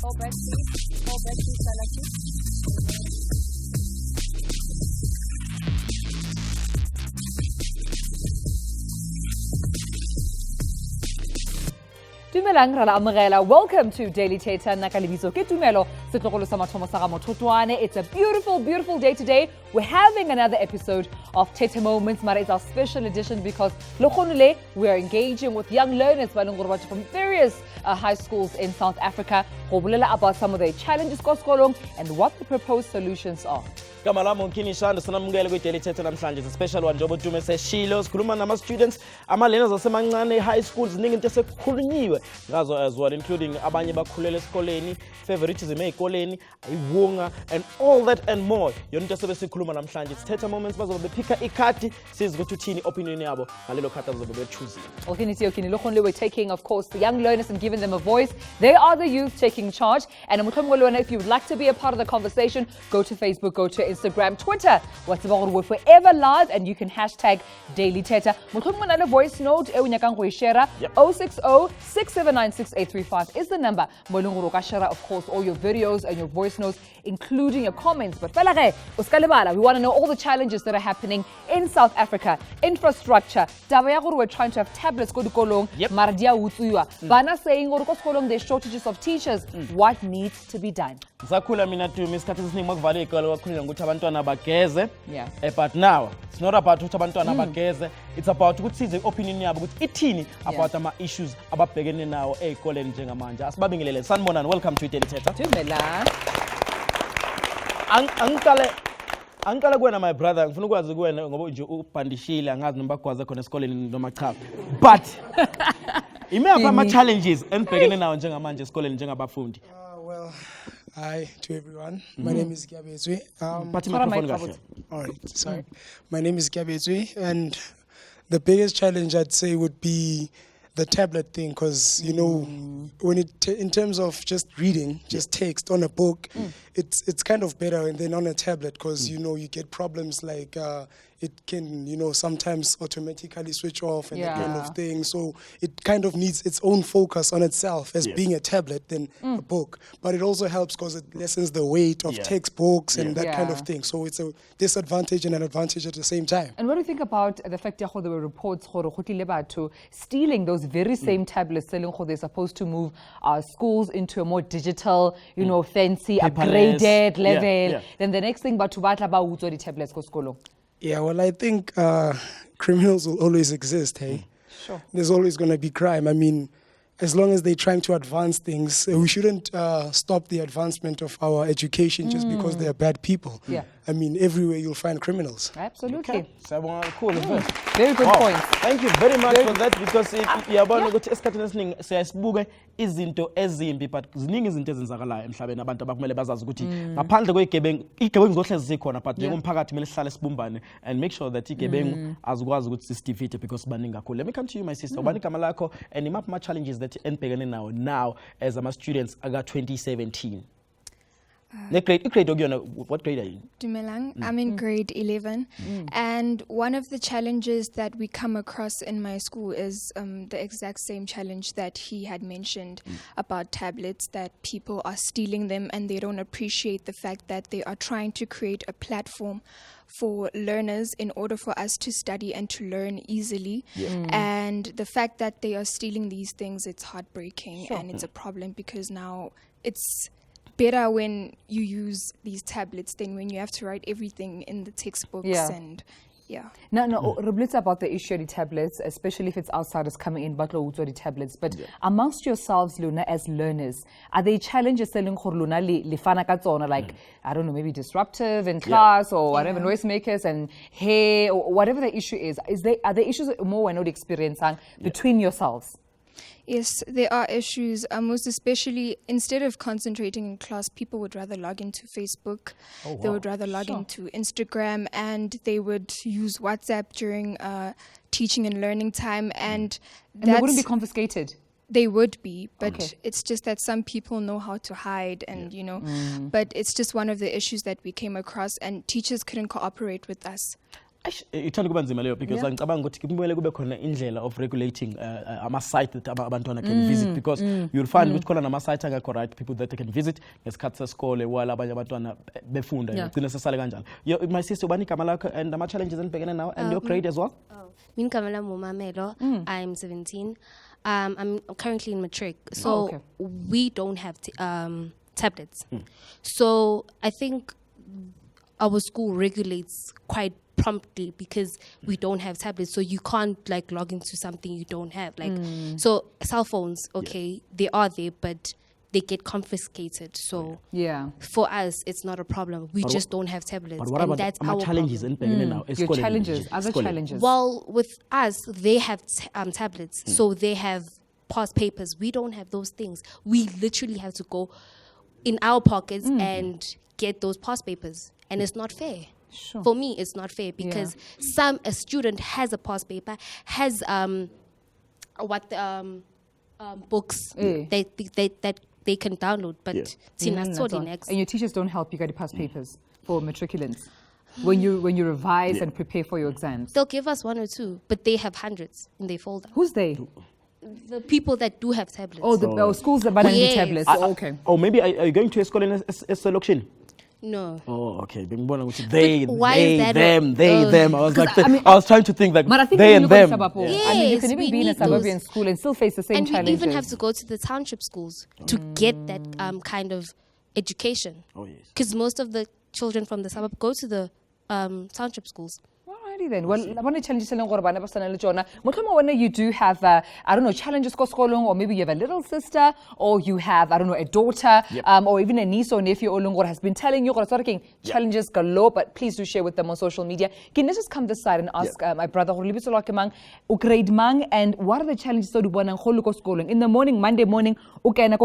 Hold back, please. Hold back, please. I like you. Dumelang ra la amogela. Welcome to Daily Thetha. Nna ka lebitso ke Tumelo. Setlogolo sa mathomo sa ga Mothotoane. It's a beautiful, beautiful day today. We're having another episode of Thetha Moments, but it's our special edition because lokhonule we are engaging with young learners from various high schools in South Africa. Go bolela about some of their challenges ko sekolong and what the proposed solutions are. Kamalamo Kini Shandu sanamukele kwi-Daily Thetha namhlanje. It's a special one njengoba uDume seshilo sikhuluma nama-students ama-learners asemancane high schools ziningi into esekhulunyiwe ngazo as well, including abanye bakhulele esikoleni, favoritism ey'koleni, iwunga and all that and more. Yona into esobe sikhuluma namhlanje. It's Thetha Moments bazobe bephika ikhadi sizi ukuthi uthini opinion yabo ngalelo khadi azobe bechuzile. Okini lokhonle we're taking of course the young learners and giving them a voice. They are the youth taking charge. And if you would like to be a part of the conversation, go to Facebook, go to Instagram, Twitter. We're forever live and you can hashtag Daily Thetha. A voice note 060-679-6835 is the number. Of course, all your videos and your voice notes, including your comments. But we want to know all the challenges that are happening in South Africa. Infrastructure. We're trying to have tablets go to Kolong. Bana saying there's shortages of teachers. What needs to be done? Yeah. But now it's not about abantwana bageze, it's about ukuthi size opinion yabo ukuthi ithini about ama issues ababhekene nawo ezikoleni njengamanje. Asibabingelele. Sanibonani, welcome to Daily Thetha. Tumela. Angikala kuwena my brother, ngifuna ukwazi kuwena ngoba nje ubhandishile angazi noma bakwazi khona esikoleni noma cha. But imapha ama challenges enibhekene nawo njengamanje esikoleni njengabafundi. Well, hi to everyone. My name is Gabezwe. All right, sorry. My name is Gabezwe, and the biggest challenge I'd say would be the tablet thing, because you know, when in terms of just reading, just text on a book, it's kind of better than on a tablet, because you know you get problems like it can sometimes automatically switch off and that kind of thing. So it kind of needs its own focus on itself as being a tablet than a book. But it also helps because it lessens the weight of textbooks and that kind of thing. So it's a disadvantage and an advantage at the same time. And what do you think about the fact that there were reports to stealing those very same tablets, selling how they're supposed to move our schools into a more digital, fancy, upgraded level. Then the next thing, but to battle about the tablets go school. Yeah, well, I think criminals will always exist, hey? Sure. There's always going to be crime. I mean, as long as they're trying to advance things, we shouldn't stop the advancement of our education just because they're bad people. Yeah. I mean, everywhere you'll find criminals. Absolutely. Okay. So, cool. Very good point. Thank you very much for that, because yabona ukuthi esikhathini esiningi siyasibuke izinto ezimbi, but ziningi izinto ezenzakalayo emhlabeni abantu abakumele bazazi ukuthi ngaphandle kwegebengu igebengu zikhona, but njengomphakathi kumele sihlale sibumbane and make sure that igebengu azikwazi ukuthi sisifite because baningi kakhulu. Let me come to you, my sister. Ubani igama lakho and imaphi ama challenges that enibhekene nawo now as ama students aga 2017? What grade are you? Dumelang. I'm in grade 11. And one of the challenges that we come across in my school is the exact same challenge that he had mentioned about tablets, that people are stealing them and they don't appreciate the fact that they are trying to create a platform for learners in order for us to study and to learn easily. And the fact that they are stealing these things, it's heartbreaking and it's a problem, because now it's better when you use these tablets than when you have to write everything in the textbooks and No, Rublitz about the issue of the tablets, especially if it's outsiders coming in, but the tablets. But amongst yourselves, Luna, as learners, are they challenges selling Luna like I don't know, maybe disruptive in class or whatever, noisemakers and hey, or whatever the issue is? Are there issues more when not experiencing between yourselves? Yes, there are issues, most especially instead of concentrating in class, people would rather log into Facebook, they would rather log into Instagram, and they would use WhatsApp during teaching and learning time. And they wouldn't be confiscated? They would be, but it's just that some people know how to hide and, but it's just one of the issues that we came across, and teachers couldn't cooperate with us. ithanda kuba nzima leyo because Yeah. ngicabanga ukuthi kumele kube khona indlela of regulating ama-site that abantwana can visit because you'll find ukuthi khona nama-site angekho right people that they can visit ngesikhathi sesikole while abanye abantwana befunda Yeah. gcine sesale kanjalo. My sister, ubani igama lakho and ama-challenges enibhekene nawo and your grade as well? Mina igama lami uMamelo. I'm 17. I'm currently in matric, so okay. we don't have tablets. So I think our school regulates quite promptly because we don't have tablets, so you can't like log into something you don't have. Like so, cell phones, okay, they are there, but they get confiscated. So Yeah. for us, it's not a problem. We just don't have tablets, But what and about that's our ama-challenges problem. enibhekene nawo Your esikoleni challenges, nje, other esikoleni? challenges. Well, with us, they have tablets, so they have past papers. We don't have those things. We literally have to go in our pockets and get those past papers, and it's not fair. Sure. For me, it's not fair because a student has a past paper, has books that they can download, but Tina That's study all. next. And your teachers don't help you get the past papers for matriculants when you revise and prepare for your exams. They'll give us one or two, but they have hundreds in their folder. Who's they? The people that do have tablets. Oh, schools that ban Yes. tablets. Okay. Oh, maybe are you going to a school in Eselokshin? No. Oh, okay. Bengibona ukuthi they, why is that them. I was like, I mean, I was trying to think like But I think they when and you go to them. suburb, Yeah. I mean, you can Yes, even we be in a need suburban those. school and still face the same And challenges. we even have to go to the township schools to get that kind of education. Oh yes. Because most of the children from the suburb go to the township schools. Alrighty then. Well, I want to challenge you. When you do have, I don't know, challenges or maybe you have a little sister, or you have, I don't know, a daughter, or even a niece or nephew or has been telling you challenges galore, but please do share with them on social media. Can let's just come this side and ask my brother, grade mang, and what are the challenges so schooling? In the morning, Monday morning,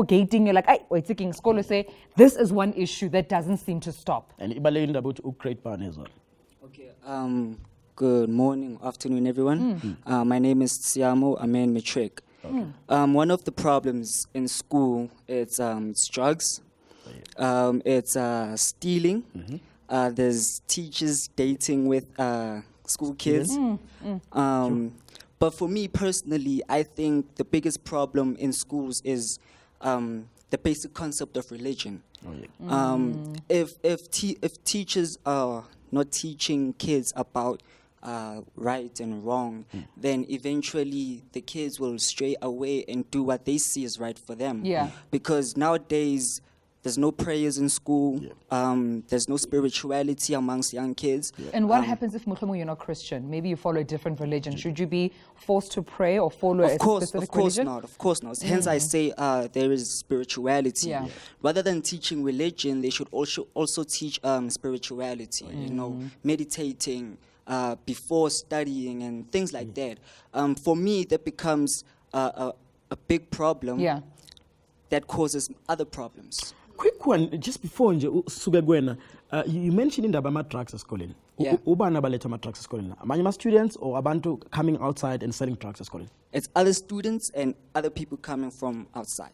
gating, you're like, wait, taking school say this is one issue that doesn't seem to stop. And ibalulekile about grade ban as well. Okay. Good morning, afternoon, everyone. My name is Tsiamo. I'm in matric. One of the problems in school it's drugs. It's stealing. There's teachers dating with school kids. But for me personally, I think the biggest problem in schools is the basic concept of religion. If teachers are not teaching kids about right and wrong, then eventually the kids will stray away and do what they see is right for them. Yeah. Because nowadays there's no prayers in school. There's no spirituality amongst young kids. And what happens if you're not Christian? Maybe you follow a different religion. Should you be forced to pray or follow a specific religion? Of course not. Hence I say there is spirituality. Yeah. Rather than teaching religion, they should also teach spirituality. You know, meditating before studying and things like that. For me, that becomes a big problem. Yeah. That causes other problems. Quick one, just before nje usuke kwena, you mentioned indaba ama-drugs esikoleni. Yeah. Ubani abaletha ama-drugs esikoleni? Amanye ama-students or abantu coming outside and selling drugs esikoleni? It's other students and other people coming from outside.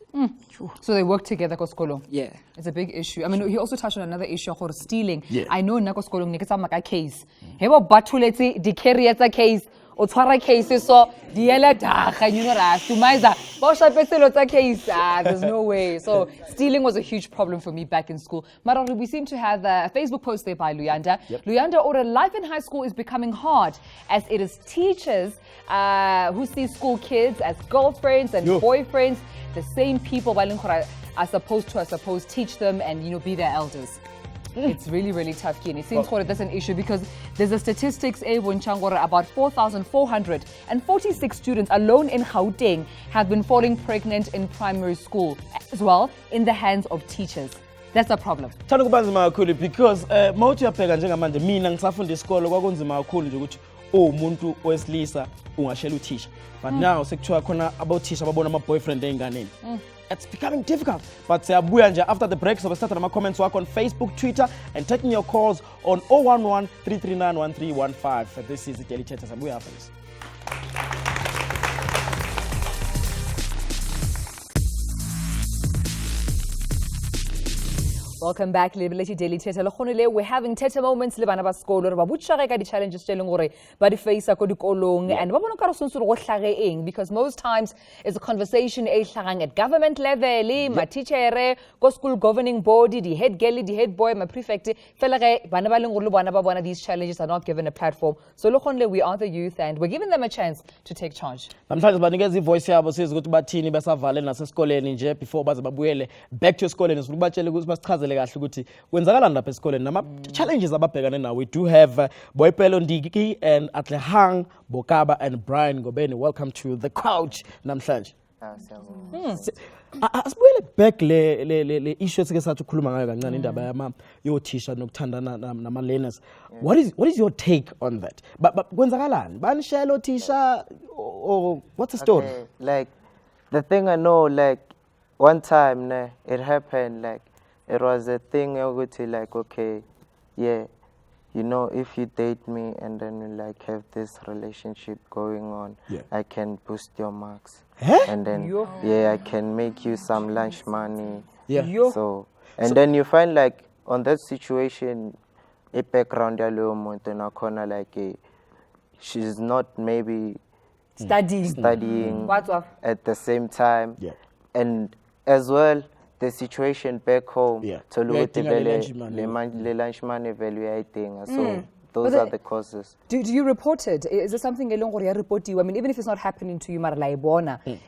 So they work together koskolo. Yeah. It's a big issue. I mean, he also touched on another issue of stealing. Yeah. I know nako skolo niketsa maka case. Hebo batuletse di carry etsa case. O tshwara case so di ela daga you know ra stumaiza ba shapetselo tsa case there's no way. So stealing was a huge problem for me back in school. Mara we seem to have a Facebook post there by Luyanda. Luyanda or life in high school is becoming hard as it is teachers who see school kids as girlfriends and boyfriends, the same people are supposed to teach them and be their elders. It's really, really tough, Kini. It seems that's an issue because there's a statistics about 4,446 students alone in Gauteng have been falling pregnant in primary school as well in the hands of teachers. That's a problem. Thanda kuba nzima kakhulu because mawuthi uyapheka njengamanje mina ngisafunda isikole kwakunzima kakhulu nje ukuthi umuntu owesilisa ungashela uthisha. But now sekuthiwa khona abothisha ababona ama-boyfriend ey'nganeni. It's becoming difficult. But siyabuya nje after the break, so we start on my comments work on Facebook, Twitter, and taking your calls on 011-339-1315. This is the Daily Chatter. Siyabuya after this. Welcome back, Lebeleti Daily Thetha. We're having Thetha moments le bana ba sekolo re ba botsa ka di challenges tse leng gore ba di face ko dikolong and ba bona ka re sontse go hlage eng because most times it's a conversation e hlagang at government level, ma teacher, go school governing body, the head girl, the head boy, my prefect. Fela ge bana ba leng gore le bona ba bona these challenges are not given a platform. So we are the youth and we're giving them a chance to take charge. Namhlanje banikeza ivoice yabo siza ukuthi bathini besavale nasesikoleni nje before baze babuyele back to esikoleni sibatshele ukuthi basichazele kahle ukuthi kwenzakalani lapha esikoleni nama challenges ababhekane nawo. We do have Boypelo Ndiki and Atlehang Bokaba and Brian Gobeni. Welcome to the couch namhlanje. Asibuyele back le issue esike sathi ukukhuluma ngayo kancane indaba yama yothisha nokuthandana nama learners. What is your take on that? But kwenzakalani? Banishela othisha or what's the story? Okay, like the thing I know, like one time it happened, like it was a thing like okay, yeah, you know, if you date me and then you like have this relationship going on, I can boost your marks. And then I can make you some lunch money. So and then you find like on that situation a background a little more in a corner like she's not maybe studying at the same time. And as well the situation back home to look at the lunch money evaluating. So those are the causes. Do you report it? Is it something report you? I mean, even if it's not happening to you,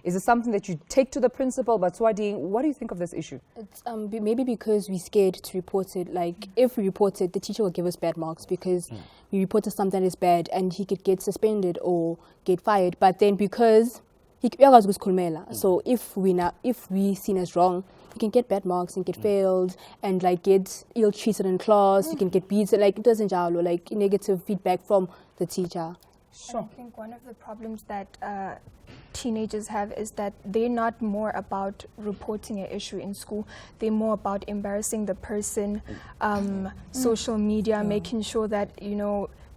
is it something that you take to the principal? But what do you think of this issue? It's maybe because we're scared to report it. Like if we report it, the teacher will give us bad marks because we reported something that is bad, and he could get suspended or get fired. But then because so if we seen as wrong, you can get bad marks and get failed and like get ill treated in class. You can get beaten. Like it doesn't like negative feedback from the teacher. Sure. I think one of the problems that teenagers have is that they're not more about reporting an issue in school. They're more about embarrassing the person, social media, making sure that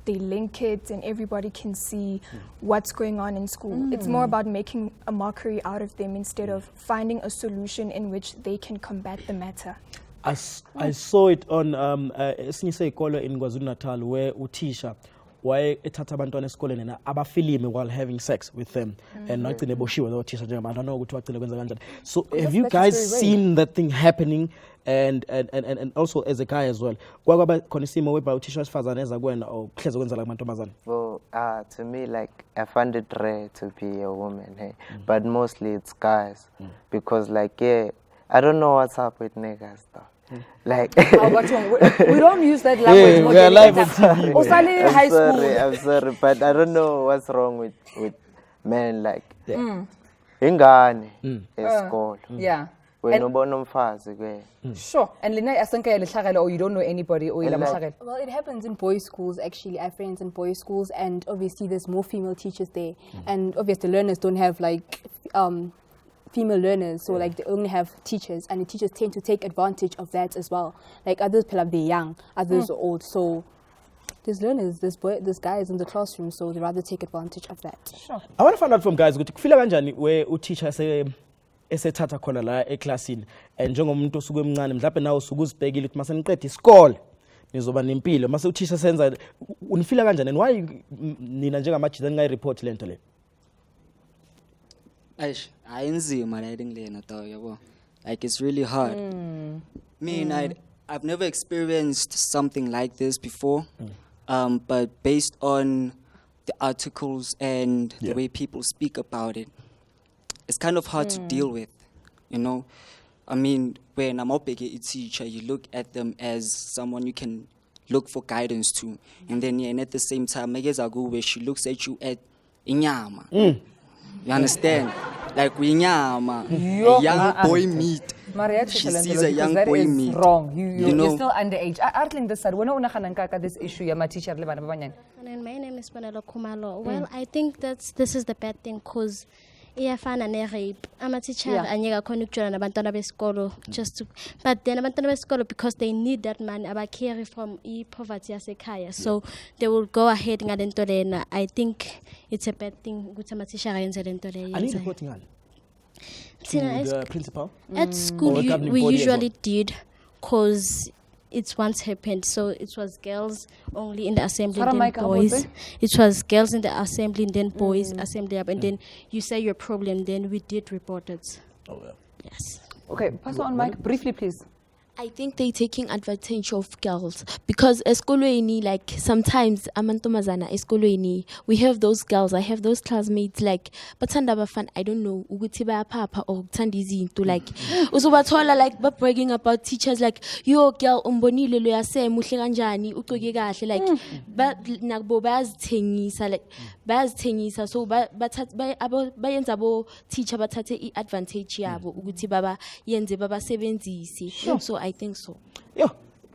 they link it and everybody can see what's going on in school. It's more about making a mockery out of them instead of finding a solution in which they can combat the matter. I saw it on esinye ikolo in KwaZulu-Natal where utisha waye ethatha abantwana esikoleni na abafilime while having sex with them and nagcine boshiwe lo tisha njengoba abantu ukuthi wagcine kwenza kanjani. So have you guys seen that thing happening and also as a guy as well? Kwaba khona isimo weba utisha wesifazane eza kuwena okuhleze kwenza la amantombazane? Well, to me like I find it rare to be a woman, but mostly it's guys because like I don't know what's up with niggas though. Like we don't use that language. We are live on TV. High school. I'm sorry, but I don't know what's wrong with men like ingane esikolo. When ubona umfazi ke. Sure. And Lina asanka yalihlakela or you don't know anybody or ilahlakela. Well, it happens in boys' schools actually. I have friends in boys' schools and obviously there's more female teachers there. And obviously learners don't have like female learners, so like they only have teachers, and the teachers tend to take advantage of that as well. Like others they're young, others are old, so there's learners, there's guys in the classroom, so they rather take advantage of that. Sure. I want to find out from guys ukuthi kufila kanjani where uteacher esethatha khona la eclassini and njengomuntu osuke emncane mhlawumbe nawe usuke uzibhekile ukuthi mase niqede isikole nizoba nempilo mase uteacher senza unifila kanjani and why nina njengamajida ningayi report lento le? Like it's really hard. I've never experienced something like this before, but based on the articles and the way people speak about it, it's kind of hard to deal with, I mean, when I'm up against a teacher, you look at them as someone you can look for guidance to, and then and at the same time, I guess I go where she looks at you at inyama. You understand? Like we nyama, a young boy meat. She sees a young boy meat. Wrong. You're still underage. Artling this side. When this issue, my teacher. My name is Tumelo. Well, I think this is the bad thing because iyafana ne-rape. Ama-teacher anyekakhona ukujona nabantwana besikolo but then abantwana besikolo because they need that money abakeri from poverty yasekhaya, so they will go ahead ngalento lena. I think it's a bad thing ukuthi ama-teacher ayenze lento leyo. Ani reporting on? To the principal? At school we usually did because it once happened. So it was girls only in the assembly, Sarah and then Mike, boys. It was girls in the assembly, and then boys assembly up, and then you say your problem. Then we did report it. Oh, yeah. Yes. Okay, pass on, Mike, briefly, please. I think they're taking advantage of girls because eskolweni, like sometimes amantombazana eskolweni, we have those girls. I have those classmates like bathanda bafana. I don't know ukuthi bayapapa or kuthanda izinto like uzobathola like bragging about teachers like yo girl umbonile lo yase muhle kanjani uqoke kahle like nabo bayazithengisa like bayazithengisa so bayenza abo teacher bathathe iadvantage yabo ukuthi baba yenze babasebenzisi. So I think so. Yo,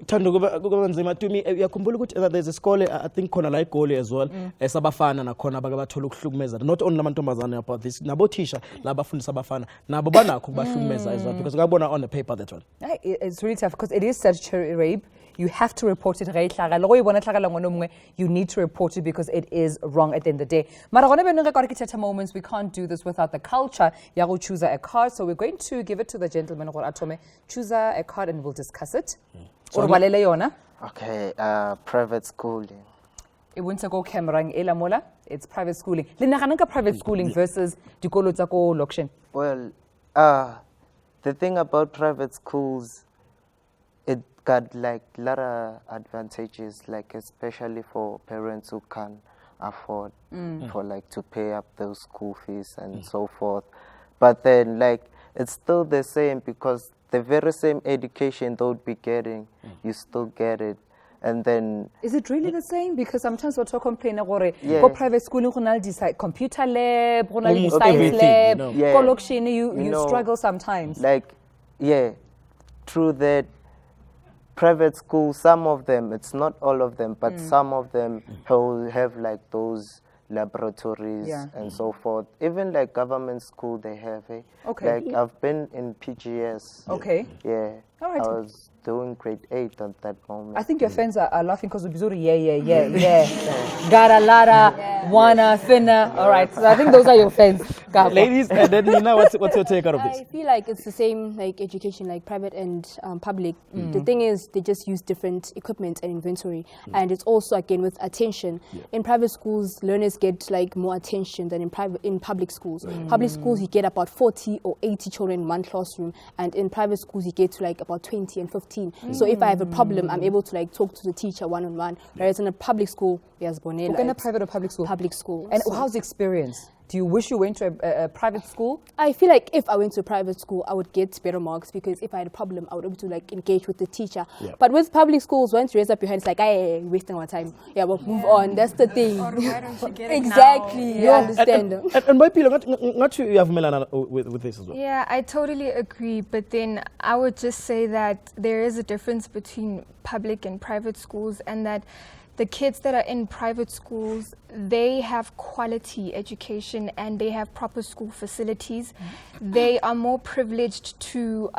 Thando kuba nzima to me uyakhumbula ukuthi there's a school I think khona la eGoli as well esabafana nakhona abathola ukuhlukumeza not only lamantombazana about this nabo teacher labafundisa abafana nabo banakho kubahlukumeza as well because ngabona on the paper that one. It's really tough because it is statutory rape. You have to report it. You need to report it because it is wrong at the end of the day. Thetha moments, we can't do this without the culture. Yago choose a card, so we're going to give it to the gentleman. Choose a card and we'll discuss it. Okay, private schooling. It won't go camera mola. It's private schooling. Private schooling versus dikolo tsa ko lokshen. Well, the thing about private schools, it got like a lot of advantages, like especially for parents who can't afford for like to pay up those school fees and so forth. But then like it's still the same because the very same education they would be getting, you still get it. And then is it really the same? Because sometimes we'll talk complain go private schooling computer lab, science lab, you struggle sometimes. Like true that private schools, some of them, it's not all of them, but some of them have like those laboratories and so forth. Even like government school, they have it. Okay. Like I've been in PGS. Okay. Yeah. All right. I was doing grade 8 at that moment. I think your fans are laughing because yeah. Got a lot of wanna, finna. All right. So I think those are your fans. Ladies, and then Nina, what's your take out of this? I feel like it's the same like education, like private and public. The thing is, they just use different equipment and inventory, and it's also again with attention. In private schools, learners get like more attention than in public schools. Public schools, you get about 40 or 80 children in one classroom, and in private schools, you get to like about 20 and 15. So if I have a problem, I'm able to like talk to the teacher one-on-one. Whereas in a public school, there's Bonella. In a private or public school? Public school. And how's the experience? Do you wish you went to a private school? I feel like if I went to a private school, I would get better marks because if I had a problem, I would be able to like engage with the teacher. But with public schools, once you raise up your hand, it's like, hey, wasting our time. Yeah, but move on. That's the thing. Or why don't you get it exactly. now? You understand? And by Pilo, not you have Melana with this as well. Yeah, I totally agree. But then I would just say that there is a difference between public and private schools, and that the kids that are in private schools, they have quality education and they have proper school facilities. They are more privileged to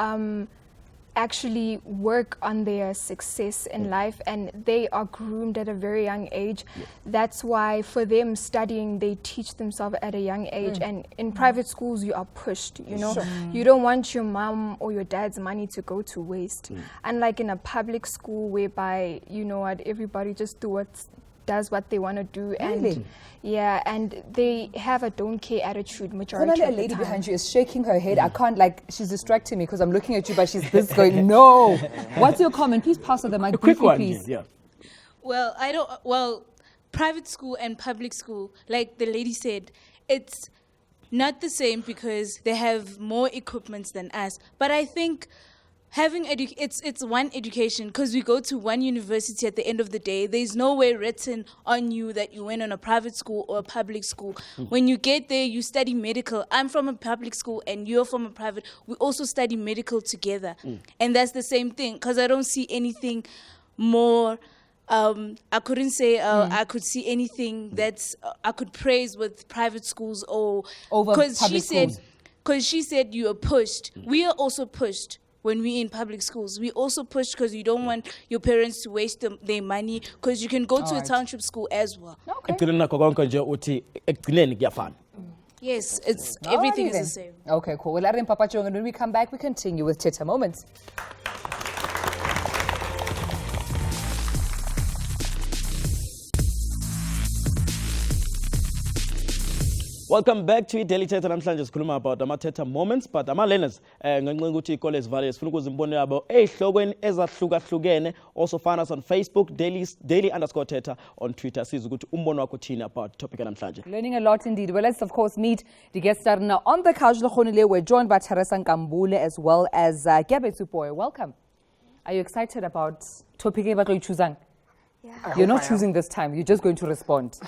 actually work on their success in life, and they are groomed at a very young age. That's why for them studying, they teach themselves at a young age. And in private schools, you are pushed, you know. You don't want your mom or your dad's money to go to waste. Unlike in a public school whereby, you know what, everybody just does what they want to do. Really? And they have a don't care attitude majority of the time. A lady behind you is shaking her head. I can't, like, she's distracting me because I'm looking at you, but she's this going, no. What's your comment? Please pass her the mic. A quick one, please. yeah. Well, private school and public school, like the lady said, it's not the same because they have more equipment than us. But I think having it's one education because we go to one university at the end of the day. There's nowhere written on you that you went on a private school or a public school. When you get there, you study medical. I'm from a public school and you're from a private. We also study medical together. And that's the same thing because I don't see anything more. I couldn't say I could see anything that's I could praise with private schools or over public schools. Because she said you are pushed. We are also pushed. When we're in public schools, we also push because you don't want your parents to waste their money because you can go to a township school as well. Yes, it's everything is the same. Okay, cool. Well, Papa Chong, and when we come back, we continue with Thetha Moments. Welcome back to Daily Thetha. Namhlanje sikhuluma about Thetha moments, but learners ngenxa ukuthi ikole ezivale sifuna ukuzimbona yabo ezihlokweni ezahlukahlukene. Also find us on Facebook daily_Thetha, on Twitter siza ukuthi umbono wakho uthini about topic namhlanje. Learning a lot indeed. Well, let's of course meet the guest star now on the couch. We're joined by Teresa Nkambule as well as Gabetsu Boy. Welcome. Are you excited about topic about you choosing? Yeah. You're not choosing this time. You're just going to respond.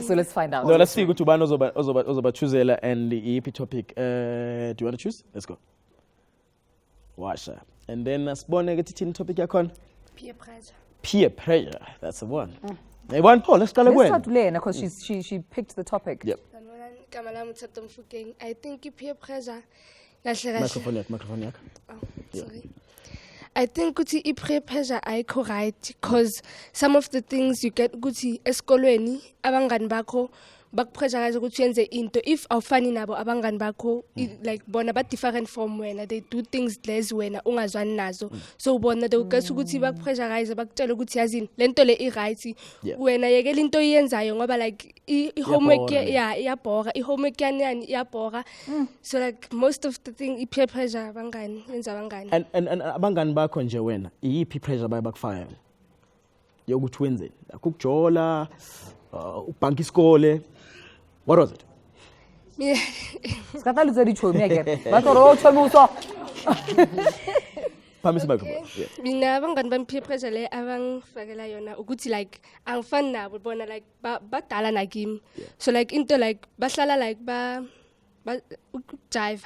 So let's find out. No, let's see. Go to Ban Ozoba choosela and the EP topic. Do you want to choose? Let's go. Washa. And then Spone get it in topic yakon. Peer pressure. Peer pressure. That's the one. Hey, one. Oh, let's start Let's again. start Lena because she picked the topic. Yep. I think peer pressure. Microphone yak. Oh, sorry. I think kuti peer pressure ayikho right because some of the things you get ukuthi esikolweni abangani bakho bakupressurize ukuthi yenze into if awufani nabo abangani bakho like bona ba different from wena, they do things less wena ungazwani nazo, so bona they guess ukuthi bakupressurize bakutshela ukuthi yazini lento le i-right wena yekela into iyenzayo ngoba like i-homework iyabhora, i-homework yani iyabhora. So like most of the thing i-peer pressure abangani yenza abangani and abangani bakho nje wena iyiphi pressure bayabakufaya yokuthi wenzeni akukujola ubhanka isikole. What was it? Skata lutse di chomi again. Ba toro chomi uso. Phamisa microphone. Mina abangani bami peer pressure le abangifakela yona ukuthi like angifani nabo bona like badala nakimi. So like into like bahlala like ba jive.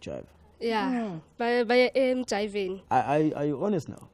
Jive. Yeah. Ba jiving. Are you honest now?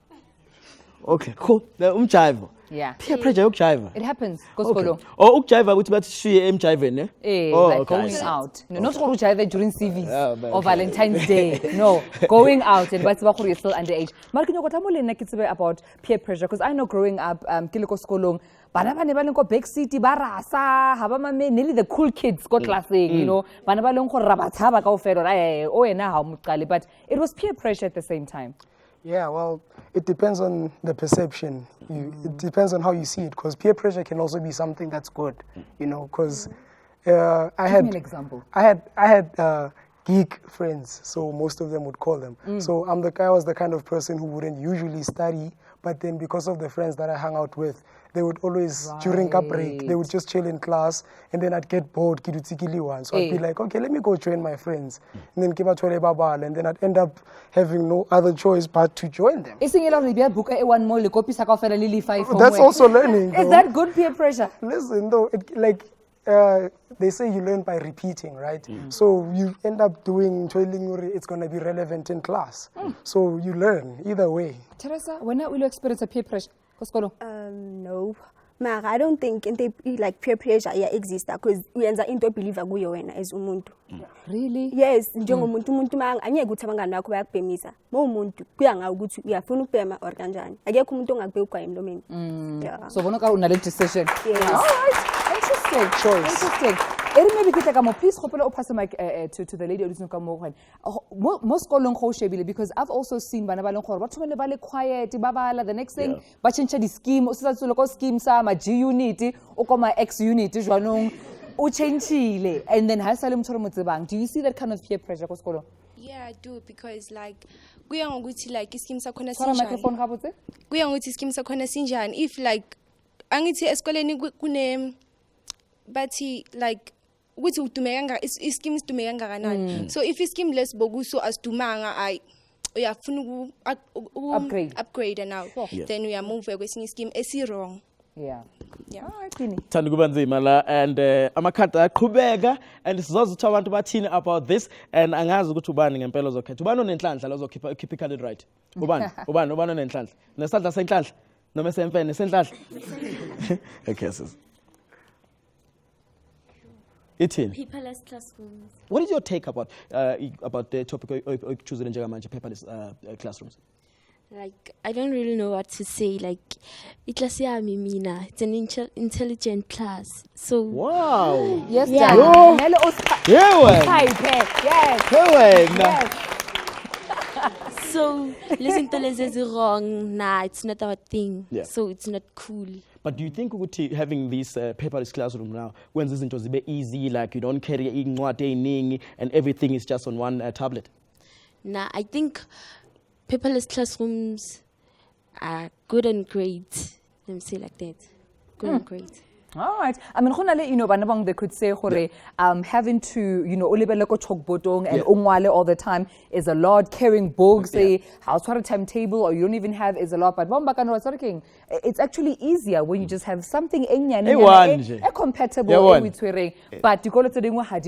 Okay, cool. Jive. Yeah. Peer pressure jive. It happens. Okay. Oh, jive ukuthi bathi shiye jive ne? Like going out. No, not go jive during CVs or Valentine's Day. No, going out and but you're still underage. Markinyo kota mo le nna ke tsebe about peer pressure because I know growing up ke le ko sekolong bana ba ne ba leng ko back seat ba rasa ha ba mame nearly the cool kids ko classing, you know. Bana ba leng go ra ba tshaba ka ofela o wena ha mo qale, but it was peer pressure at the same time. Yeah, well, it depends on the perception. It depends on how you see it, because peer pressure can also be something that's good, you know. Because Give me an example. I had geek friends, so most of them would call them. So I was the kind of person who wouldn't usually study, but then because of the friends that I hung out with, they would always, during a break, they would just chill in class, and then I'd get bored, so I'd be like, okay, let me go join my friends. And then and then I'd end up having no other choice but to join them. That's also learning. Is that good peer pressure? Listen, though, they say you learn by repeating, right? So you end up doing it's going to be relevant in class. So you learn either way. Teresa, when will you experience a peer pressure? No. I don't think like peer pressure exists because we are into believe as umuntu. Really? Yes, umuntu angeke ukuthi abangani bakho bayakubhemisa. Umuntu kuya ngawe ukuthi uyafuna ukubhema or kanjani. Akekho umuntu ongakubhe ugwaye emlomeni. So bona ka una le decision. Yes. All right. Interesting. Choice. Interesting. Maybe please pass the mic to the lady who's most because I've also seen bana quiet the next thing bachincha the scheme scheme sama G unit or my X unit and then do you see that kind of peer pressure? Yeah, I do, because like kuya ngokuthi like ischeme sakhona microphone kabutse kuya ngokuthi ischeme sakhona sinjani. If like angithi esikoleni kune bathi like ukuthi udumeka ischeme sidumeka kangakanani. So if ischeme less bokuso asidumanga uyafuna upgrade now, then we are move kwesinye ischeme esi wrong. Yeah. Kini. Thanda kuba nzima la and amakhadi aqhubeka and sizoza ukuthi abantu bathini about this and angazi ukuthi ubani ngempela ozokhetha. Ubani onenhlanhla lozokhipha keep it right. Ubani onenhlanhla. Nesandla senhlanhla noma sempene senhlanhla. Okay, sis. Paperless classrooms. What is your take about the topic of choosing paperless classrooms? Like, I don't really know what to say. Like, it's an intelligent class. So wow. Yes, yeah. Yes. So listen to this is wrong. Nah, it's not our thing. Yeah. So it's not cool. But do you think having this paperless classroom now, when this is easy, like you don't carry and everything is just on one tablet? Nah, I think paperless classrooms are good and great. Let me say like that. Good and great. All right. I mean, they could say, having to, chalkboard and all the time is a lot. Carrying books, house a timetable, or you don't even have is a lot. But it's actually easier when you just have something compatible with swearing. But you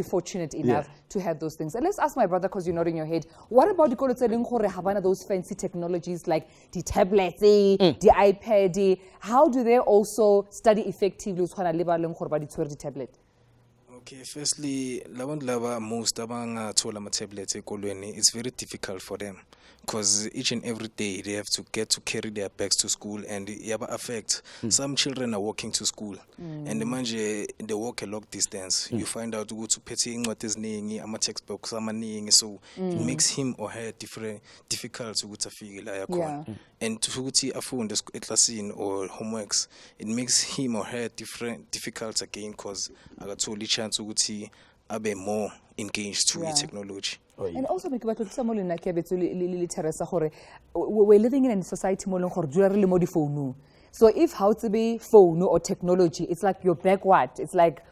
fortunate enough to have those things. And let's ask my brother, because you're nodding your head. What about those fancy technologies like the tablets, the iPad? How do they also study effectively? Tablet? Okay, firstly, most tablets it's very difficult for them because each and every day they have to get to carry their bags to school, and it affect some children are walking to school and they walk a long distance. You find out to petting what is ama textbooks so it makes him or her difficult to figure and to afford the classing or homeworks, it makes him or her difficult again because I got only chance to be more engaged to technology. And also, we're living in a society so if how to be phone or technology, it's like you're backward. It's like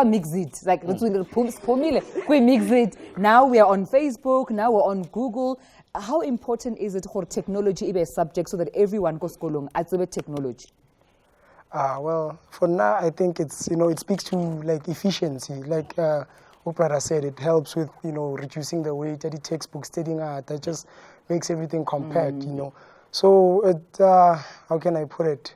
mix it. It's like we mix it. Now we are on Facebook. Now we're on Google. How important is it for technology be a subject so that everyone goes along at the technology? Well, for now, I think it's it speaks to like efficiency. Like Oprah said, it helps with reducing the weight that it textbook studying art. That just makes everything compact. So it how can I put it?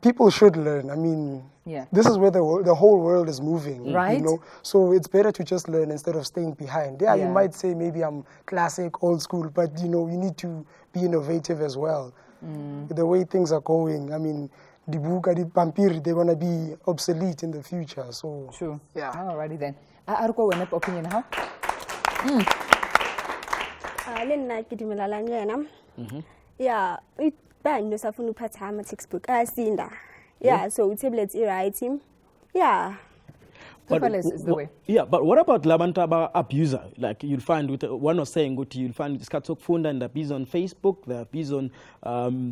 People should learn. I mean, this is where the whole world is moving, right? So it's better to just learn instead of staying behind. You might say maybe I'm classic, old school, but you need to be innovative as well. The way things are going, I mean, the book, the pampiri, they're gonna be obsolete in the future. So true. Yeah. Alrighty then. Aruko, what opinion? How? Yeah, it bang no safunu patama textbook. So tablets writing. Yeah. Paperless is the way. Yeah, but what about labantaba abuser? Like you'll find with one was saying you'll find this katok funda and abuse on Facebook, the abuse on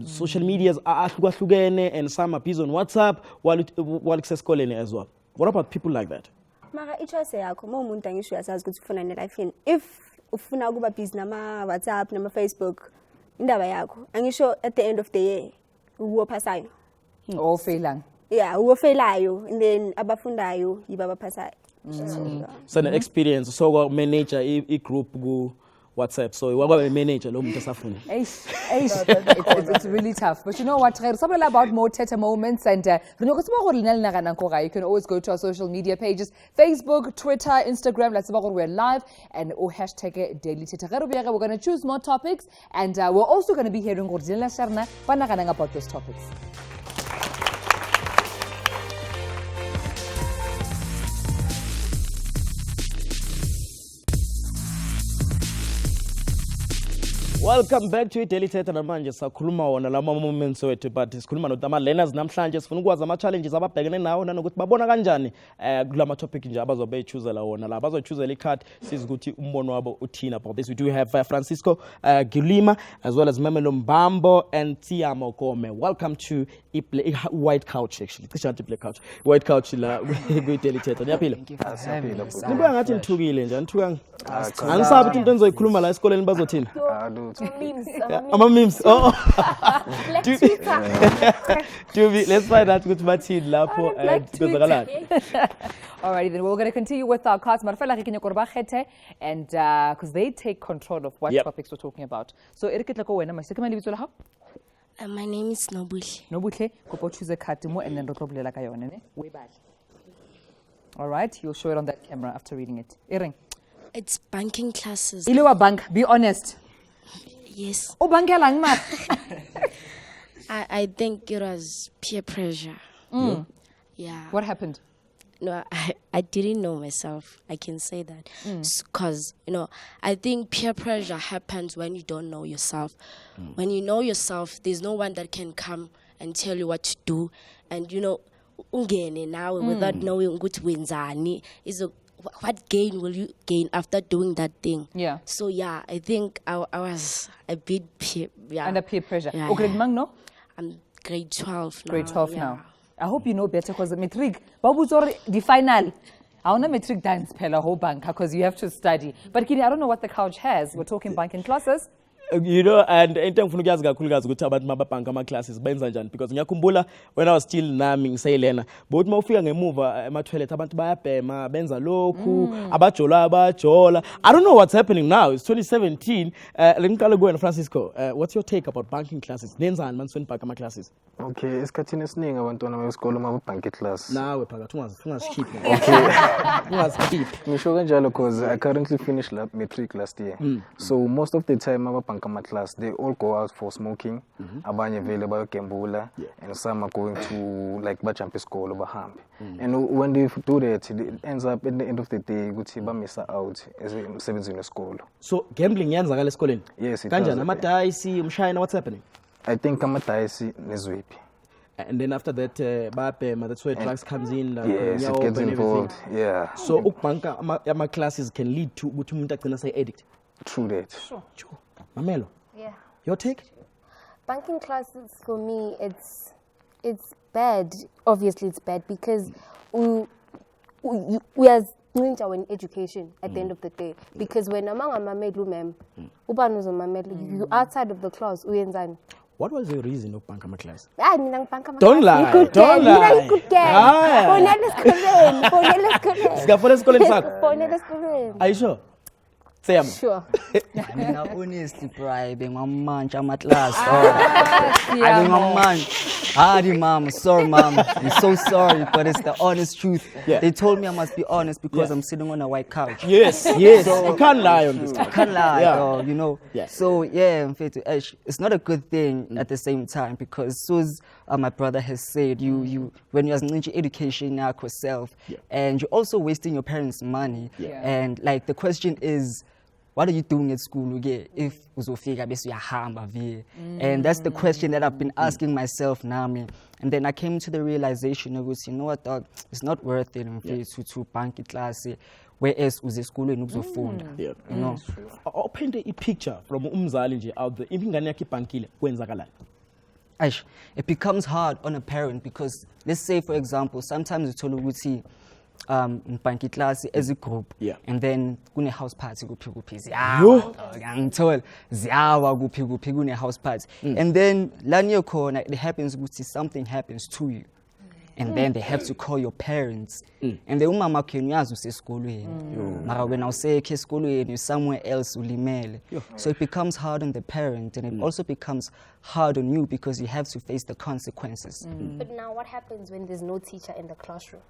social medias and some abuse on WhatsApp while access calling as well. What about people like that? Mara ichose yakho umuntu angisho yasazi ukuthi ufuna ne-life in. If ufuna ukuba busy nama WhatsApp nama Facebook indaba yakho angisho at the end of the year uwophasayo. Failing. Yeah, uwofelayo and then abafundayo yibabaphasayo. So an experience so manage a group go WhatsApp. So what about manager lo muntu asafuna? It's really tough. But you know what? Something about more Thetha moments and you can always go to our social media pages, Facebook, Twitter, Instagram. Let's we're live and hashtag Daily Thetha. We're going to choose more topics and we're also going to be hearing about those topics. Welcome back to Daily Thetha namanje sakhuluma wona lama moments wethu but sikhuluma notama learners namhlanje sifuna ukwazi ama challenges ababhekene nawo nanokuthi babona kanjani kulama topic nje abazobe ichoosela wona la bazochoosela icard siza ukuthi umbono wabo uthina about this. We do have Francisco Gilima as well as Memelo Mbambo and Tiamo Gome. Welcome to White Couch actually. Kishanti play couch. White Couch la kwi Daily Thetha. Niyaphila? Nibuya ngathi nithukile nje anithukanga. Angisabi ukuthi into enzoyikhuluma la esikoleni bazothina. Memes. Let's find out what Martin Lapo and Alrighty, then we're going to continue with our cards. And because they take control of what topics we're talking about. So, my name is Nobuhle. Nobuhle, go choose a card and then way back. Alright, you'll show it on that camera after reading it. It's Bunking Classes. Iliwa bank, be honest. Yes. Oh, bankelang ma. I think it was peer pressure. Yeah. What happened? No, I didn't know myself. I can say that. Because, I think peer pressure happens when you don't know yourself. When you know yourself, there's no one that can come and tell you what to do, and ungene now without knowing ukuthi wenzani what gain will you gain after doing that thing? Yeah. So yeah, I think I was a bit under peer pressure. Yeah, Okay, no? I'm grade 12 now. Grade 12 now. I hope you know better because the matric, the final. I want to matric dance pela whole bank because you have to study. But Kini, I don't know what the couch has. We're talking banking classes. And into ngifuna ukuyazi kakhulukazi ukuthi abantu mababhanka ama classes benza njani because ngiyakhumbula when I was still nami ngisayilena but mawufika ngemuva ema toilet abantu bayabhema benza lokhu abajola I don't know what's happening now. It's 2017. Lengiqala kuwena Francisco, what's your take about banking classes? Nenzani manje senibhanka ama classes? Okay, esikhathini esiningi abantwana besikole mababhanka class. Nawe phakathi ungazikhiphi. Okay. Ungazikhiphi. Ngisho kanjalo because I currently finished matric last year. So most of the time ababhanka ama class they all go out for smoking. Abanye vele bayogembula and some are going to like bajump isikole bahambe. And when they do that it ends up at the end of the day ukuthi ba miss out emsebenzini wesikole. So gambling yenzakala esikoleni? Yes, it kanjani amadayisi umshayina what's happening? I think amadayisi nezwiphi. And then after that, that's where drugs comes in. Yes, it gets involved. Yeah. So, ukbanka ama classes can lead to ukuthi umuntu agcina say addict. True that. Sure. Mamelo. Yeah. Your take? Banking classes for me, it's bad. Obviously, it's bad because we are doing our education at the end of the day. Because when among mamelu mem, ubanuzo mamelu, you outside of the class, uyenzani. What was the reason of bank class? Don't lie. Are you sure? Sam. Sure. Honestly, bro, being a man, I'm at last. Hardy, mom. Sorry, mom. I'm so sorry, but it's the honest truth. Yeah. They told me I must be honest because I'm sitting on a white couch. Yes, yes. So, you can't lie on this. I can't lie, Yeah. So, yeah, I'm fair to Ash. It's not a good thing at the same time because, as my brother has said, you when you're in education now yourself, and you're also wasting your parents' money. Yeah. And, like, the question is, what are you doing at school if uzofika bese uyahamba vile? And that's the question that I've been asking myself now. And then I came to the realization of, you know what, dog, it's not worth it to bank class whereas uzeskolweni ukuzofunda. You know. Paint a picture from umzali nje out there. If ingane yakhe ibhankile kwenzakalani? Aish, it becomes hard on a parent because let's say for example sometimes you tell ukuthi banking class as a group, and then kune house party kuphi ngangithola ziyawa kuphi kune house party, and then lani khona it happens ukuthi something happens to you, and then they have to call your parents, and then umama wakhe uyazi usesikolweni mara wena usekho esikolweni somewhere else ulimele, so it becomes hard on the parent and it also becomes hard on you because you have to face the consequences. But now what happens when there's no teacher in the classroom?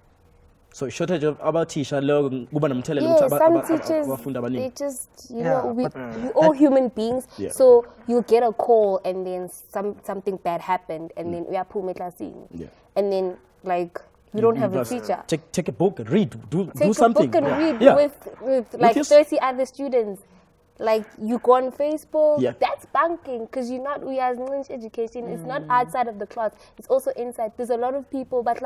So shortage of about teacher kuba nomthelela some teachers they just we're all human beings, so you get a call and then something bad happened and then we are pulled and then like you don't have a teacher. Take a book and read. Do Take something. a book and read with like 30 other students. Like you go on Facebook, that's banking because we are English education. It's not outside of the class. It's also inside. There's a lot of people, but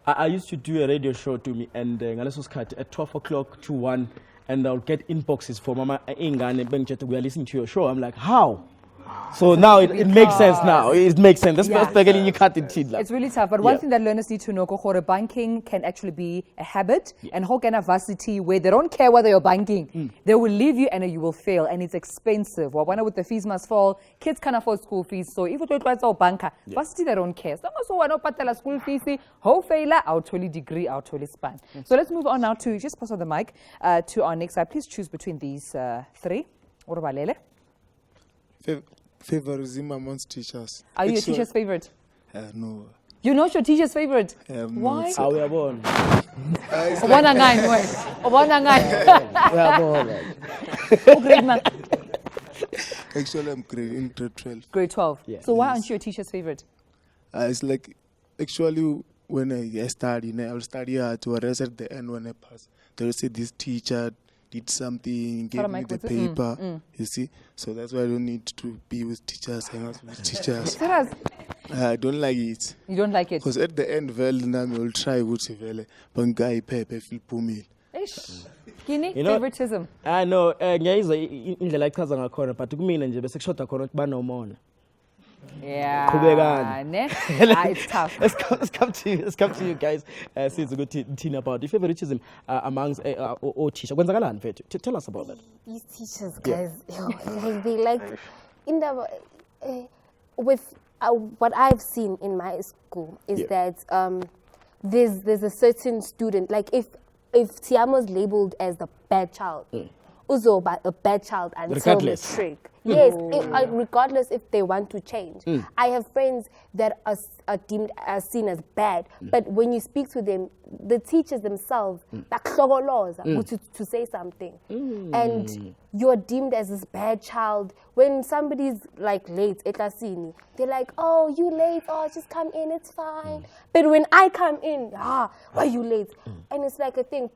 I used to do a radio show to me, and at 12 o'clock to 1, and I'll get inboxes for Mama Ingane Bengchet. We are listening to your show. I'm like, how? So now it makes sense now. It makes sense. That's you cut it. It's really tough. But one thing that learners need to know, banking can actually be a habit and varsity where they don't care whether you're banking. They will leave you and you will fail and it's expensive. Well, with the fees must fall, kids can't afford school fees. So if you try to banker, varsity they don't care. So I don't pay school fees, how failure, our totally degree, our totally span. So let's move on now to just pass on the mic to our next side. Please choose between these three. Favouritism amongst teachers. Are you your teacher's favorite? No. You're not your teacher's favorite? Why? How we are born? Actually, I'm in grade 12. Grade 12? Yeah. So why aren't you your teacher's favorite? It's like, actually, when I study, I will study hard to rest at the end when I pass. They will say this teacher did something, gave me the paper. You see, so that's why I don't need to be with teachers, hang out with teachers. I don't like it. You don't like it? Because at the end, I will try to vele, but guy pepe feel pumil. Kini, favoritism. I know, guys, indlela ichaza ngakhona, but kumina nje bese kushoda khona ukuthi banomona. Yeah, it's tough. Let's come to you guys. Since we got teen about the favoritism amongst teachers. Kwenzakalani mfethu? Tell us about that. These teachers, guys, like they like in the with what I've seen in my school is that there's a certain student, like if Tiamo's labeled as the bad child, Uzo a bad child until matric. Yes, regardless if they want to change. I have friends that are deemed as seen as bad, but when you speak to them, the teachers themselves, to say something, and you're deemed as this bad child. When somebody's like late, they're like, oh, you late, oh, just come in, it's fine. But when I come in, why are you late? And it's like a thing,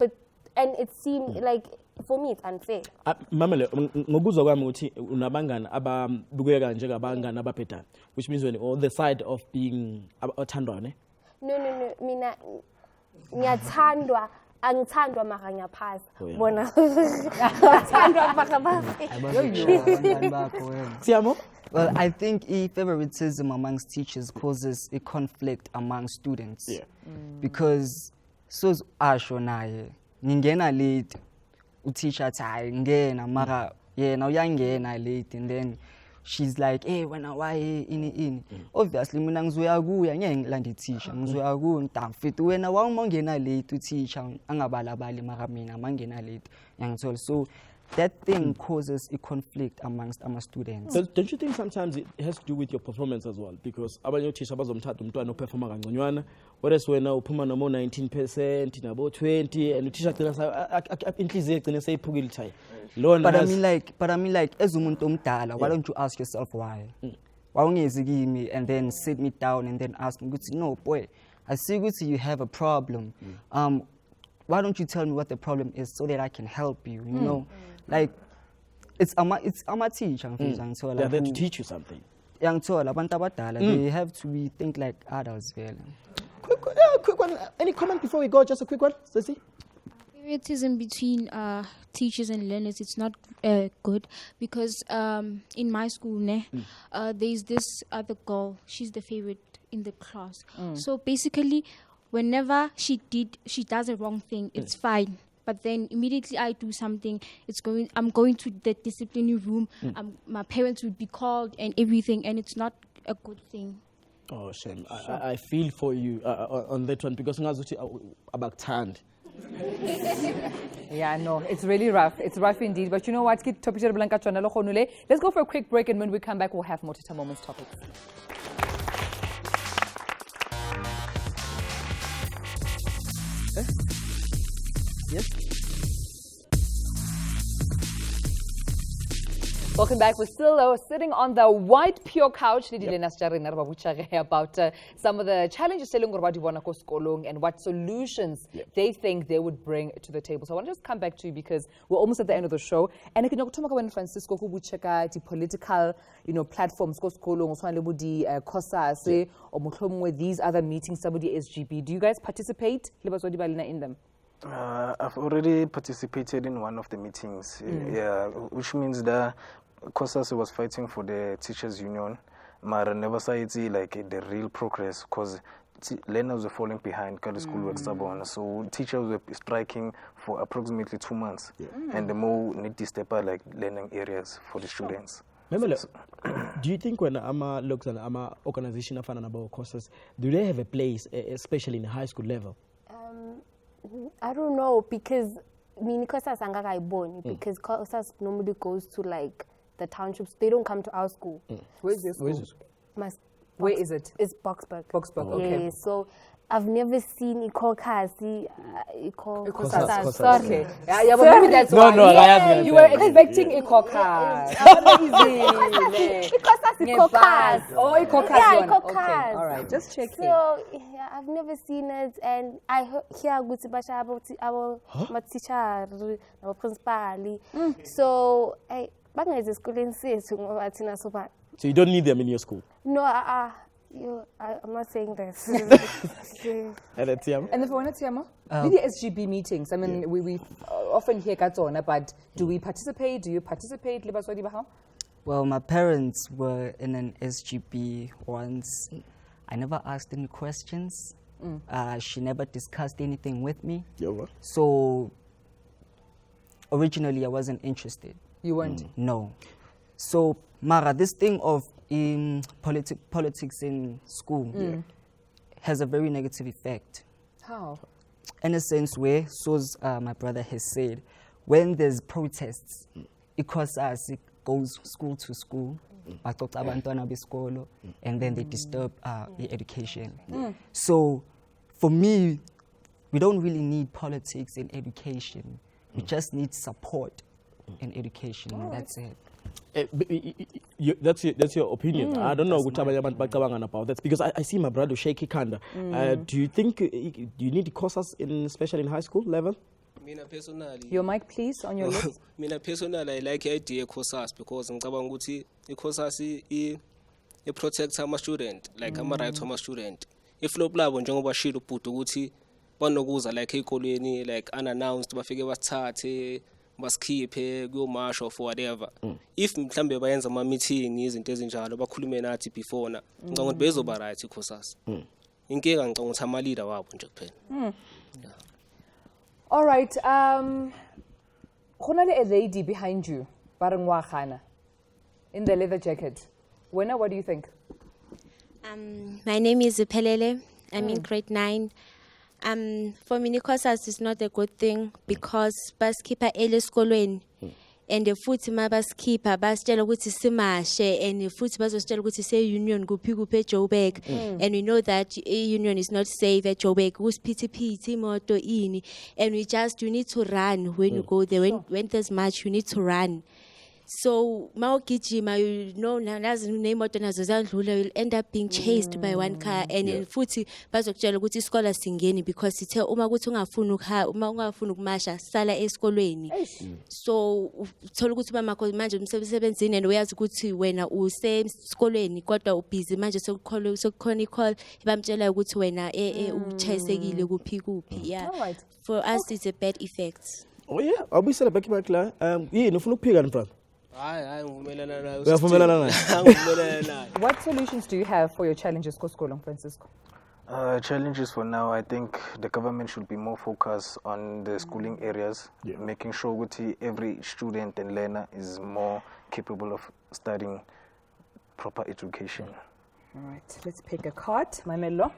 and it seemed like, for me, it's unfair. Mamele, ngokuzwa kwami ukuthi unabangani ababukeka njengabangani abaphethayo, which means when on the side of being othandwa ne? No, mina ngiyathandwa, angithandwa mara ngiyaphasa. Bona. Ngiyathandwa mara Siamo? Well, I think favoritism amongst teachers causes a conflict among students. Yeah. Because so asho naye ngingena late. Teacher ngena mara yena uyangena late, and then she's like, hey, wena why ini obviously mina ngizoya kuya ngeke ngilande teacher ngizoya ku ntamfethu wena wawungena late teacher angabalabali mara mina mangena late yangithola. So that thing causes a conflict amongst our students. Don't you think sometimes it has to do with your performance as well? Because abanye teacher bazomthatha umntwana operforma kangconywana, whereas wena uphuma no 19% nabo 20, and teacher gcina inhliziyo egcina seyiphukile thai. But I mean like as umuntu omdala, why don't you ask yourself why? Why ungezi kimi and then sit me down and then ask me, no boy, I see you have a problem. Why don't you tell me what the problem is so that I can help you? You know, like it's a teacher. They're there to teach you something. They have to think like adults. Quick one. Any comment before we go? Just a quick one, Ceci. Favoritism between teachers and learners, it's not good because in my school, there's this other girl. She's the favorite in the class. So basically, whenever she does a wrong thing, it's fine. But then immediately I do something, I'm going to the disciplinary room. My parents would be called and everything, and it's not a good thing. Oh, shame. I feel for you on that one because about tanned. Yeah, no, it's really rough. It's rough indeed. But you know what? Let's go for a quick break, and when we come back, we'll have more Thetha Moments topics. Yes. Welcome back. We're still sitting on the white pure couch about some of the challenges and what solutions they think they would bring to the table. So I want to just come back to you because we're almost at the end of the show. And I can talk about Francisco who check out the political, platforms or with these other meetings, somebody SGB. Do you guys participate in them? I've already participated in one of the meetings, which means that COSAS was fighting for the teachers union, but never saw it like the real progress because learners were falling behind the school work so teachers were striking for approximately 2 months, and the more need to step out like learning areas for the students. Do you think when AMA looks at AMA organization about COSAS, do they have a place, especially in the high school level? I don't know because because COSAS normally goes to like the townships. They don't come to our school. Where is this school? Where is it? It's Boxburg. Boxburg, okay. Yeah, so I've never seen Ikokas. Sorry. Yeah, but maybe that's why. No, Yeah, you were expecting Ikokas. Ikokas. Oh, Ikokas. Yeah, Okay, Ikokas. all right, just checking. So, yeah, I've never seen it, and I hear good about my teacher, our principal. So, So you don't need them in your school? no, I'm not saying this. And And if we want to the SGB meetings, I mean, we often hear Katsona, but do we participate? Do you participate? Well, my parents were in an SGB once. I never asked any questions. She never discussed anything with me. So originally I wasn't interested. You weren't? No. So Mara, this thing of politics in school has a very negative effect. How? In a sense where, so my brother has said, when there's protests, it goes school to school, and then they disturb the education. So for me, we don't really need politics in education. We just need support in education, and that's it. That's your opinion. I don't know what about that because I see my brother shaky kanda. Do you think do you need courses especially in high school level? Your mic, please, on your list. Mina personally, I like the idea of courses because the courses it protects our student, like our rights of student. If lo blabo njengoba shilo ubhuti ukuthi banokuza like ekolweni like unannounced bafike bathathe basikhiphe kuyomasha or whatever. If mhlambe bayenza ama meeting izinto ezinjalo bakhulume nathi before na ngicabanga ukuthi bezoba right courses. Inkinga ngicabanga ukuthi ama leader wabo nje kuphela. All right. Khona le a lady behind you, Barangwagana, in the leather jacket. Wena, what do you think? My name is Pelele. I'm in grade 9. For me, courses is not a good thing because baskipper early eskolweni and the futhi mabaskipper basitshela ukuthi simashe and futhi bazositshela ukuthi se union kuphi Joburg and we know that a union is not safe at Joburg. Kusiphithiphithi imoto ini and you need to run when you go there. When there's march, you need to run. So mawugijima, you know, you'll end up being chased by one car and futhi bazokutshela ukuthi isikole singeni because ithe uma ukuthi ungafuni ukumasha sala esikolweni. So uthola ukuthi manje umsebenzini and uyazi ukuthi wena usesikolweni kodwa ubusy manje sekukhona icall ibamtshela ukuthi wena uchayisekile kuphi. Yeah. For us it's a bad effect. Oh yeah, abuyisela back la. Yini ufuna ukuphika mfana? What solutions do you have for your challenges, Kosko Francisco? Challenges for now, I think the government should be more focused on the schooling areas, making sure that every student and learner is more capable of studying proper education. All right, let's pick a card. Mamelo.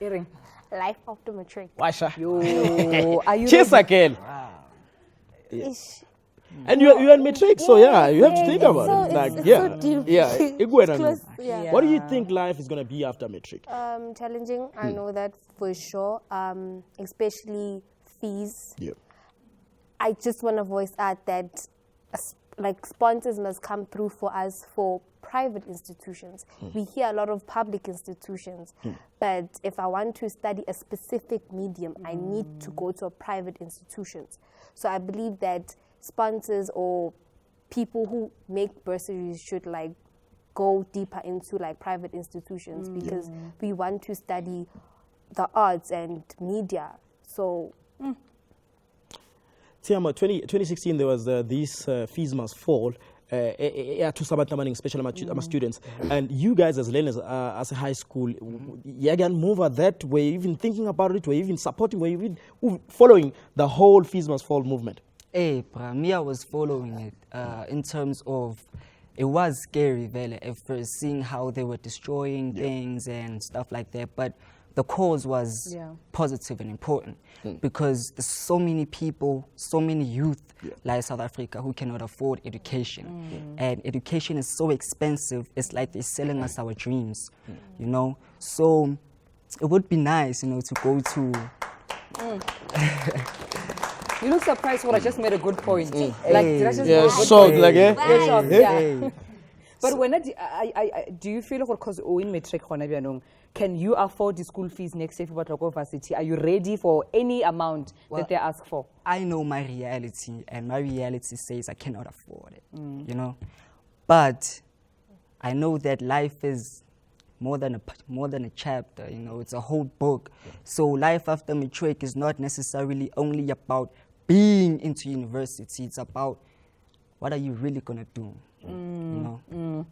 Earring. Life after matric. Washa. Are you Cheers again. Ish. And you're in matric, so yeah, you have to think about it. Like, so deep. What do you think life is gonna be after matric? Challenging. I know that for sure. Especially fees. Yep. I just want to voice out that like sponsors must come through for us for private institutions. We hear a lot of public institutions, but if I want to study a specific medium, I need to go to a private institutions. So I believe that sponsors or people who make bursaries should like go deeper into like private institutions because we want to study the arts and media. So Tiama, 2016 there was this fees must fall to especially my students, and you guys as learners as a high school, you can move at that way, even thinking about it, we're even supporting, we're even following the whole fees must fall movement. Hey, me, I was following it in terms of it was scary, Vele, at first, seeing how they were destroying things and stuff like that. But the cause was positive and important because there's so many people, so many youth like South Africa who cannot afford education. And education is so expensive, it's like they're selling us our dreams, you know? So it would be nice, you know, to go to... You look surprised when I just made a good point. Like, did I just yeah, make a good shocked, point? like, Yeah, shocked, yeah. Hey. But when do you feel like because in matric can you afford the school fees next year for Batlago Varsity? Are you ready for any amount that they ask for? I know my reality, and my reality says I cannot afford it, you know? But I know that life is more than a chapter, you know, it's a whole book. So life after matric is not necessarily only about being into university, it's about what are you really gonna do, you know?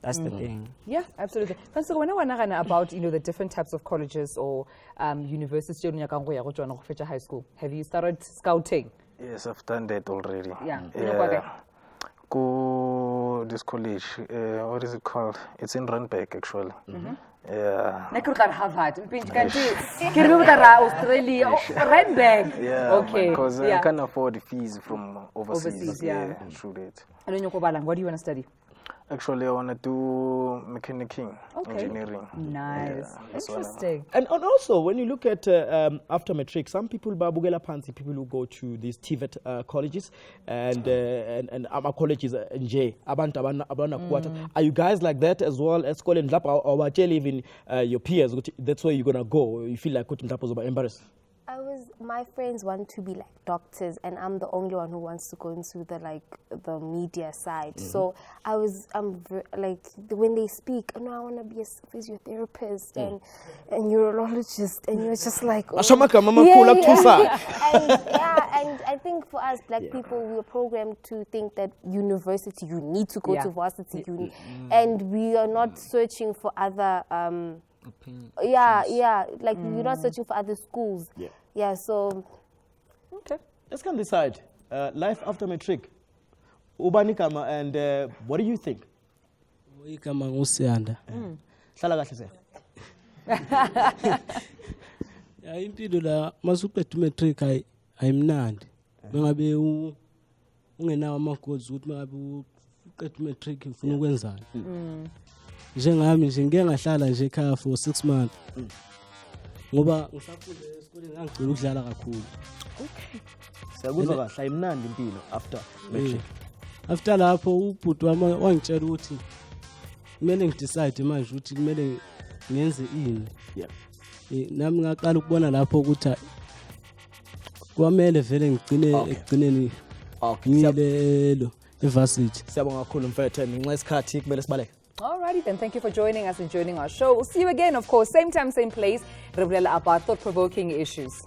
That's the thing. Yeah, absolutely. So when I want about, you know, the different types of colleges or universities in high school, have you started scouting? Yes, I've done that already. Yeah. Go this college, what is it called? It's in Randburg, actually. Yeah. Harvard. Australia, Randburg. Yeah, okay. Because I can't afford the fees from overseas. Yeah. Through that. And then what do you want to study? Actually, I want to do mechanicking, Okay. engineering. Nice. Interesting. And also, when you look at after matric, some people babugela pansi, people who go to these TVET colleges and our colleges in J. Are you guys like that as well as school and or even your peers? That's where you're gonna go. You feel like embarrassed. My friends want to be like doctors, and I'm the only one who wants to go into the media side. So I'm like when they speak, oh no, I want to be a physiotherapist and neurologist, and you're just like, oh. And I think for us black people, we are programmed to think that university, you need to go to varsity, and we are not searching for other. Like we're not searching for other schools. Yeah, so okay, let's come decide. Life after matric. Ubanikama, and what do you think? Ikama nguSiyanda. Hlala kahle sir. Ya impilo la masuqeda matric ayimnandi. Mengabe ungenawo amagoals ukuthi mengabe uqeda matric ufuna ukwenzani. Njengami nje ngeke ngahlala nje ekhaya for 6 months. Ngoba ngisafunde esikoleni ngangicela ukudlala kakhulu. Okay. Siyakuzwa kahle ayimnandi impilo after matric. After lapho ubhuti wami wangitshela ukuthi kumele ngidecide manje ukuthi kumele ngenze ini. Nami ngaqala ukubona lapho ukuthi kwamele vele ngigcine ekugcineni ngilelo evarsity. Siyabonga kakhulu mfethu ngenxa yesikhathi kumele sibaleke. Alrighty then, thank you for joining us and joining our show. We'll see you again, of course, same time, same place. About thought-provoking issues.